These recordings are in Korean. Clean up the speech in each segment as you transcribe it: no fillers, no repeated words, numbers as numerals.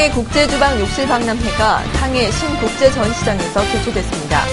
상해 국제주방 욕실 박람회가 상해 신국제전시장에서 개최됐습니다.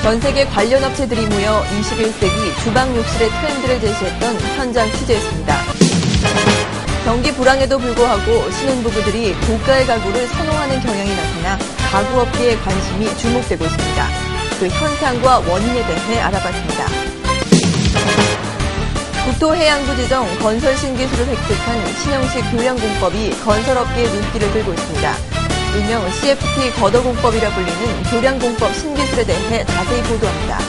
전 세계 관련 업체들이 모여 21세기 주방 욕실의 트렌드를 제시했던 현장 취재했습니다. 경기 불황에도 불구하고 신혼부부들이 고가의 가구를 선호하는 경향이 나타나 가구업계의 관심이 주목되고 있습니다. 그 현상과 원인에 대해 알아봤습니다. 국토해양부 지정 건설 신기술을 획득한 신형식 교량공법이 건설업계의 눈길을 끌고 있습니다. 일명 CFT 걷어공법이라 불리는 교량공법 신기술에 대해 자세히 보도합니다.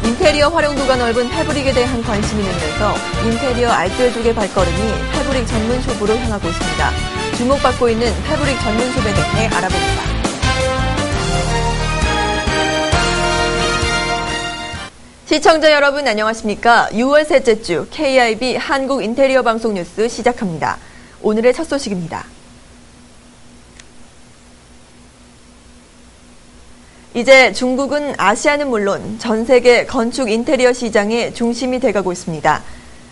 인테리어 활용도가 넓은 패브릭에 대한 관심이 늘면서 인테리어 알뜰족의 발걸음이 패브릭 전문 숍으로 향하고 있습니다. 주목받고 있는 패브릭 전문 숍에 대해 알아봅니다. 시청자 여러분 안녕하십니까? 6월 셋째 주 KIB 한국 인테리어 방송 뉴스 시작합니다. 오늘의 첫 소식입니다. 이제 중국은 아시아는 물론 전 세계 건축 인테리어 시장의 중심이 돼가고 있습니다.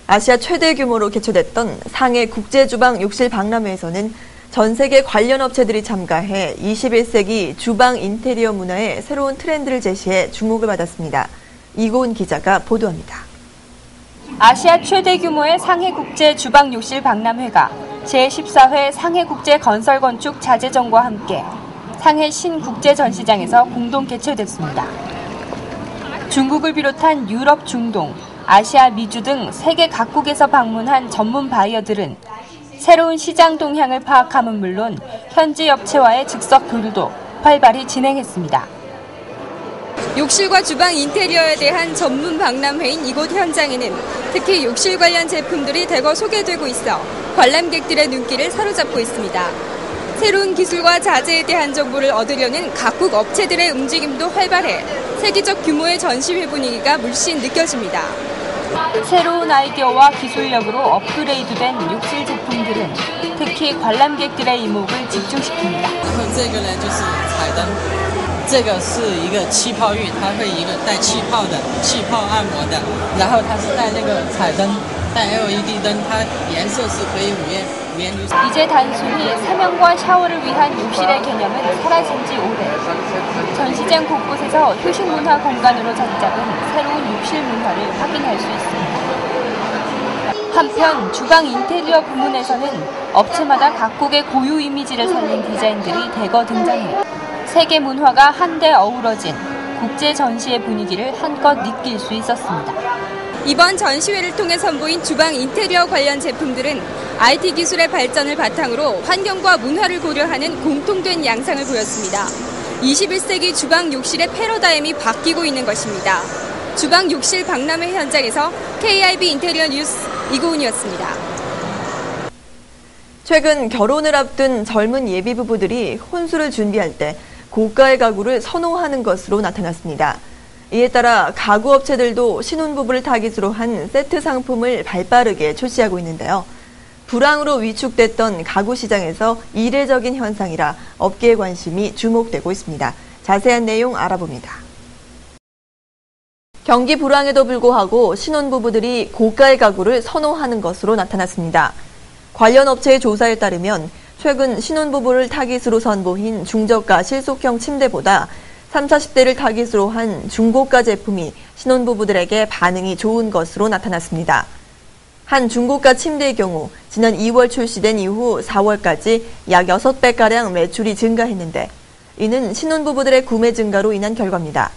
아시아 최대 규모로 개최됐던 상해 국제주방 욕실 박람회에서는 전 세계 관련 업체들이 참가해 21세기 주방 인테리어 문화의 새로운 트렌드를 제시해 주목을 받았습니다. 이고은 기자가 보도합니다. 아시아 최대 규모의 상해 국제 주방 욕실 박람회가 제14회 상해 국제 건설 건축 자재전과 함께 상해 신국제전시장에서 공동 개최됐습니다. 중국을 비롯한 유럽, 중동, 아시아, 미주 등 세계 각국에서 방문한 전문 바이어들은 새로운 시장 동향을 파악함은 물론 현지 업체와의 즉석 교류도 활발히 진행했습니다. 욕실과 주방 인테리어에 대한 전문 박람회인 이곳 현장에는 특히 욕실 관련 제품들이 대거 소개되고 있어 관람객들의 눈길을 사로잡고 있습니다. 새로운 기술과 자재에 대한 정보를 얻으려는 각국 업체들의 움직임도 활발해 세계적 규모의 전시회 분위기가 물씬 느껴집니다. 새로운 아이디어와 기술력으로 업그레이드된 욕실 제품들은 특히 관람객들의 이목을 집중시킵니다. 这个是一个气泡浴，它会一个带气泡的气泡按摩的，然后它是带那个彩灯，带 LED 灯，它颜色是可以五颜六色。 이제 단순히 세면과 샤워를 위한 욕실의 개념은 사라진 지 오래. 전시장 곳곳에서 휴식 문화 공간으로 자리 잡은 새로운 욕실 문화를 확인할 수 있습니다. 한편 주방 인테리어 부문에서는 업체마다 각국의 고유 이미지를 살린 디자인들이 대거 등장해 세계 문화가 한데 어우러진 국제 전시의 분위기를 한껏 느낄 수 있었습니다. 이번 전시회를 통해 선보인 주방 인테리어 관련 제품들은 IT 기술의 발전을 바탕으로 환경과 문화를 고려하는 공통된 양상을 보였습니다. 21세기 주방 욕실의 패러다임이 바뀌고 있는 것입니다. 주방 욕실 박람회 현장에서 KIB 인테리어 뉴스 이고은이었습니다. 최근 결혼을 앞둔 젊은 예비부부들이 혼수를 준비할 때 고가의 가구를 선호하는 것으로 나타났습니다. 이에 따라 가구업체들도 신혼부부를 타깃으로 한 세트 상품을 발빠르게 출시하고 있는데요. 불황으로 위축됐던 가구 시장에서 이례적인 현상이라 업계의 관심이 주목되고 있습니다. 자세한 내용 알아봅니다. 경기 불황에도 불구하고 신혼부부들이 고가의 가구를 선호하는 것으로 나타났습니다. 관련 업체의 조사에 따르면 최근 신혼부부를 타깃으로 선보인 중저가 실속형 침대보다 30, 40대를 타깃으로 한 중고가 제품이 신혼부부들에게 반응이 좋은 것으로 나타났습니다. 한 중고가 침대의 경우 지난 2월 출시된 이후 4월까지 약 6배가량 매출이 증가했는데 이는 신혼부부들의 구매 증가로 인한 결과입니다.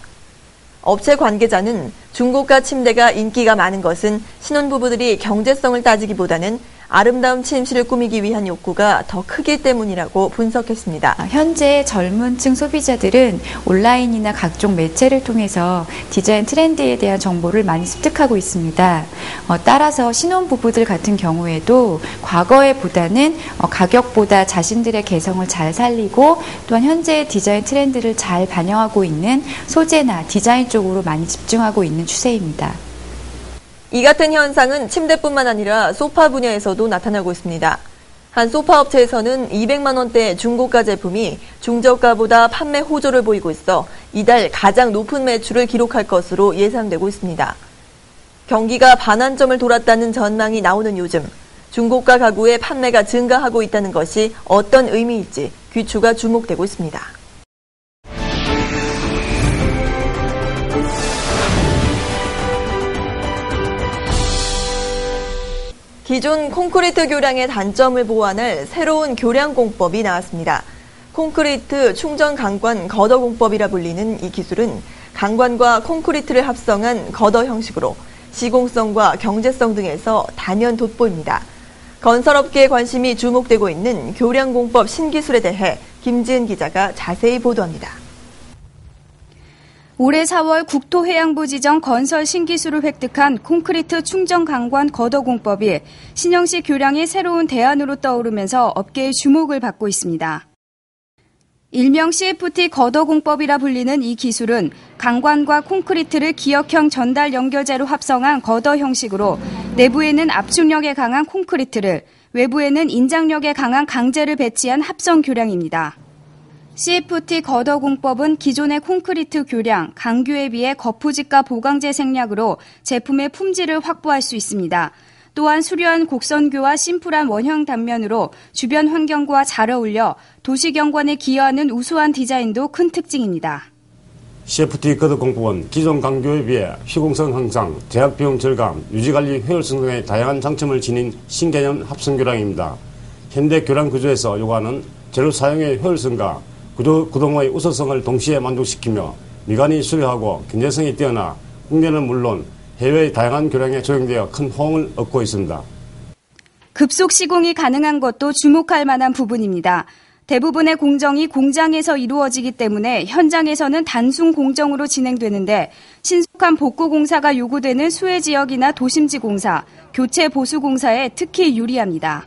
업체 관계자는 중고가 침대가 인기가 많은 것은 신혼부부들이 경제성을 따지기보다는 아름다운 침실을 꾸미기 위한 욕구가 더 크기 때문이라고 분석했습니다. 현재 젊은 층 소비자들은 온라인이나 각종 매체를 통해서 디자인 트렌드에 대한 정보를 많이 습득하고 있습니다. 따라서 신혼부부들 같은 경우에도 과거에보다는 가격보다 자신들의 개성을 잘 살리고 또한 현재의 디자인 트렌드를 잘 반영하고 있는 소재나 디자인 쪽으로 많이 집중하고 있는 추세입니다. 이 같은 현상은 침대뿐만 아니라 소파 분야에서도 나타나고 있습니다. 한 소파 업체에서는 200만 원대 중고가 제품이 중저가보다 판매 호조를 보이고 있어 이달 가장 높은 매출을 기록할 것으로 예상되고 있습니다. 경기가 반환점을 돌았다는 전망이 나오는 요즘 중고가 가구의 판매가 증가하고 있다는 것이 어떤 의미일지 귀추가 주목되고 있습니다. 기존 콘크리트 교량의 단점을 보완할 새로운 교량 공법이 나왔습니다. 콘크리트 충전 강관 걷어 공법이라 불리는 이 기술은 강관과 콘크리트를 합성한 걷어 형식으로 시공성과 경제성 등에서 단연 돋보입니다. 건설업계의 관심이 주목되고 있는 교량 공법 신기술에 대해 김지은 기자가 자세히 보도합니다. 올해 4월 국토해양부 지정 건설 신기술을 획득한 콘크리트 충전 강관 걷어 공법이 신형식 교량의 새로운 대안으로 떠오르면서 업계의 주목을 받고 있습니다. 일명 CFT 걷어 공법이라 불리는 이 기술은 강관과 콘크리트를 기역형 전달 연결재로 합성한 걷어 형식으로 내부에는 압축력에 강한 콘크리트를, 외부에는 인장력에 강한 강재를 배치한 합성 교량입니다. CFT 걷어 공법은 기존의 콘크리트 교량, 강규에 비해 거푸집과 보강재 생략으로 제품의 품질을 확보할 수 있습니다. 또한 수려한 곡선교와 심플한 원형 단면으로 주변 환경과 잘 어울려 도시 경관에 기여하는 우수한 디자인도 큰 특징입니다. CFT 걷어 공법은 기존 강교에 비해 시공성 향상, 제약 비용 절감, 유지관리 효율성 등의 다양한 장점을 지닌 신개념 합성 교량입니다. 현대 교량 구조에서 요구하는 재료 사용의 효율성과 구동의 우수성을 동시에 만족시키며 미관이 수려하고 경제성이 뛰어나 국내는 물론 해외의 다양한 교량에 적용되어 큰 호응을 얻고 있습니다. 급속 시공이 가능한 것도 주목할 만한 부분입니다. 대부분의 공정이 공장에서 이루어지기 때문에 현장에서는 단순 공정으로 진행되는데 신속한 복구 공사가 요구되는 수해 지역이나 도심지 공사, 교체 보수 공사에 특히 유리합니다.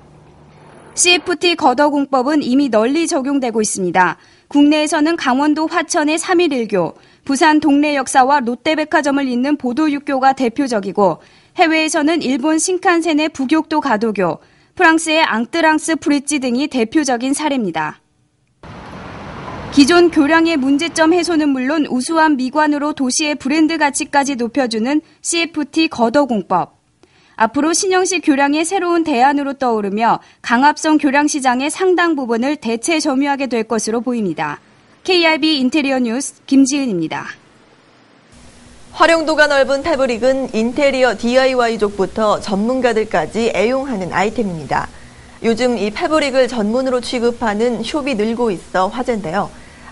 CFT 걷어 공법은 이미 널리 적용되고 있습니다. 국내에서는 강원도 화천의 3.1.1교, 부산 동래역사와 롯데백화점을 잇는 보도6교가 대표적이고 해외에서는 일본 신칸센의 북욕도 가도교, 프랑스의 앙뜨랑스 브릿지 등이 대표적인 사례입니다. 기존 교량의 문제점 해소는 물론 우수한 미관으로 도시의 브랜드 가치까지 높여주는 CFT 걷어 공법. 앞으로 신형식 교량의 새로운 대안으로 떠오르며 강합성 교량 시장의 상당 부분을 대체 점유하게 될 것으로 보입니다. KIB 인테리어 뉴스 김지은입니다. 활용도가 넓은 패브릭은 인테리어 DIY족부터 전문가들까지 애용하는 아이템입니다. 요즘 이 패브릭을 전문으로 취급하는 숍이 늘고 있어 화제인데요.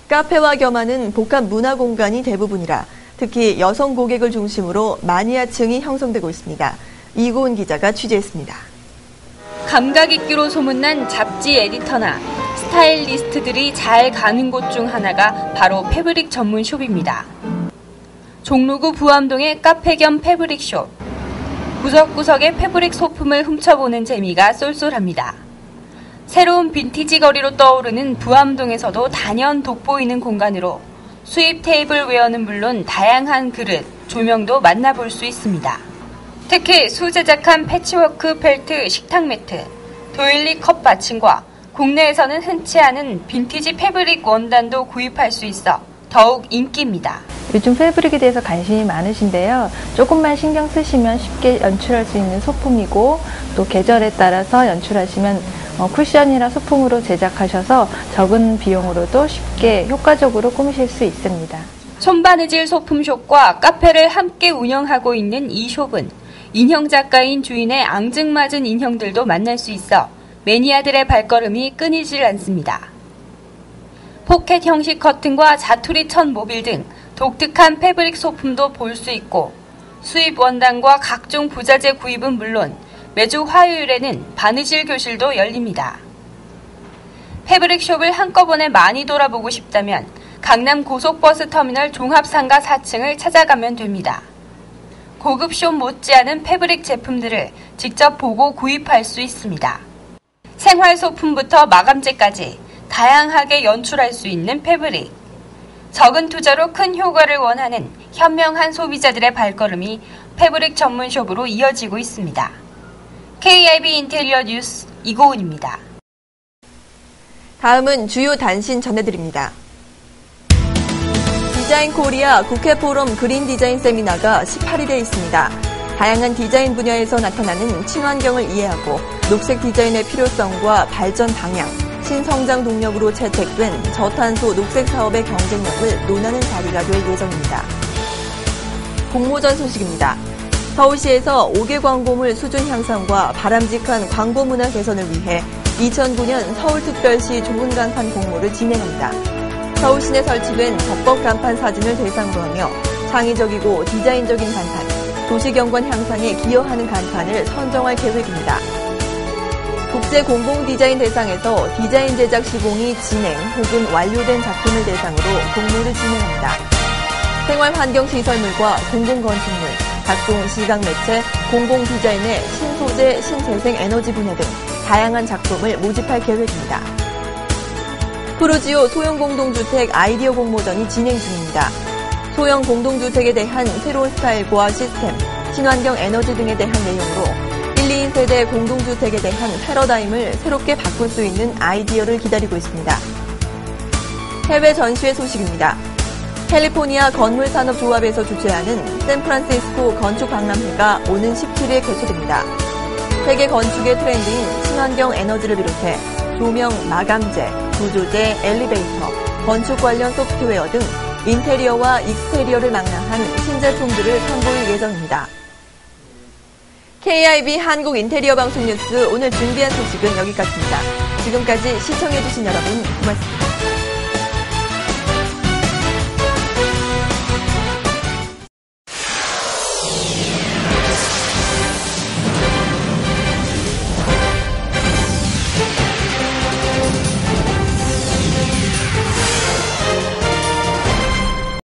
카페와 겸하는 복합 문화 공간이 대부분이라 특히 여성 고객을 중심으로 마니아층이 형성되고 있습니다. 이고은 기자가 취재했습니다. 감각 있기로 소문난 잡지 에디터나 스타일리스트들이 잘 가는 곳 중 하나가 바로 패브릭 전문 숍입니다. 종로구 부암동의 카페 겸 패브릭 숍. 구석구석의 패브릭 소품을 훔쳐보는 재미가 쏠쏠합니다. 새로운 빈티지 거리로 떠오르는 부암동에서도 단연 돋보이는 공간으로 수입 테이블웨어는 물론 다양한 그릇, 조명도 만나볼 수 있습니다. 특히 수제작한 패치워크 펠트 식탁 매트, 도일리 컵 받침과 국내에서는 흔치 않은 빈티지 패브릭 원단도 구입할 수 있어 더욱 인기입니다. 요즘 패브릭에 대해서 관심이 많으신데요. 조금만 신경 쓰시면 쉽게 연출할 수 있는 소품이고 또 계절에 따라서 연출하시면 쿠션이나 소품으로 제작하셔서 적은 비용으로도 쉽게 효과적으로 꾸미실 수 있습니다. 손바느질 소품숍과 카페를 함께 운영하고 있는 이 숍은 인형 작가인 주인의 앙증맞은 인형들도 만날 수 있어 매니아들의 발걸음이 끊이질 않습니다. 포켓 형식 커튼과 자투리 천 모빌 등 독특한 패브릭 소품도 볼 수 있고 수입 원단과 각종 부자재 구입은 물론 매주 화요일에는 바느질 교실도 열립니다. 패브릭 숍을 한꺼번에 많이 돌아보고 싶다면 강남 고속버스 터미널 종합상가 4층을 찾아가면 됩니다. 고급 숍 못지않은 패브릭 제품들을 직접 보고 구입할 수 있습니다. 생활소품부터 마감재까지 다양하게 연출할 수 있는 패브릭. 적은 투자로 큰 효과를 원하는 현명한 소비자들의 발걸음이 패브릭 전문숍으로 이어지고 있습니다. KIB 인테리어 뉴스 이고은입니다. 다음은 주요 단신 전해드립니다. 디자인 코리아 국회 포럼 그린 디자인 세미나가 18일에 있습니다. 다양한 디자인 분야에서 나타나는 친환경을 이해하고 녹색 디자인의 필요성과 발전 방향, 신성장 동력으로 채택된 저탄소 녹색 사업의 경쟁력을 논하는 자리가 될 예정입니다. 공모전 소식입니다. 서울시에서 5개 광고물 수준 향상과 바람직한 광고 문화 개선을 위해 2009년 서울특별시 좋은 간판 공모를 진행합니다. 서울시내 설치된 적법 간판 사진을 대상으로 하며 창의적이고 디자인적인 간판, 도시경관 향상에 기여하는 간판을 선정할 계획입니다. 국제 공공 디자인 대상에서 디자인 제작 시공이 진행 혹은 완료된 작품을 대상으로 공모를 진행합니다. 생활환경시설물과 공공건축물, 각종 시각매체, 공공디자인의 신소재, 신재생 에너지 분야 등 다양한 작품을 모집할 계획입니다. 프루지오 소형공동주택 아이디어 공모전이 진행 중입니다. 소형 공동주택에 대한 새로운 스타일과 시스템, 친환경 에너지 등에 대한 내용으로 1, 2인 세대 공동주택에 대한 패러다임을 새롭게 바꿀 수 있는 아이디어를 기다리고 있습니다. 해외 전시회 소식입니다. 캘리포니아 건물산업조합에서 주최하는 샌프란시스코 건축박람회가 오는 17일에 개최됩니다. 세계 건축의 트렌드인 친환경 에너지를 비롯해 조명, 마감재, 구조재, 엘리베이터, 건축 관련 소프트웨어 등 인테리어와 익스테리어를 망라한 신제품들을 선보일 예정입니다. KIB 한국 인테리어 방송 뉴스 오늘 준비한 소식은 여기까지입니다. 지금까지 시청해주신 여러분 고맙습니다.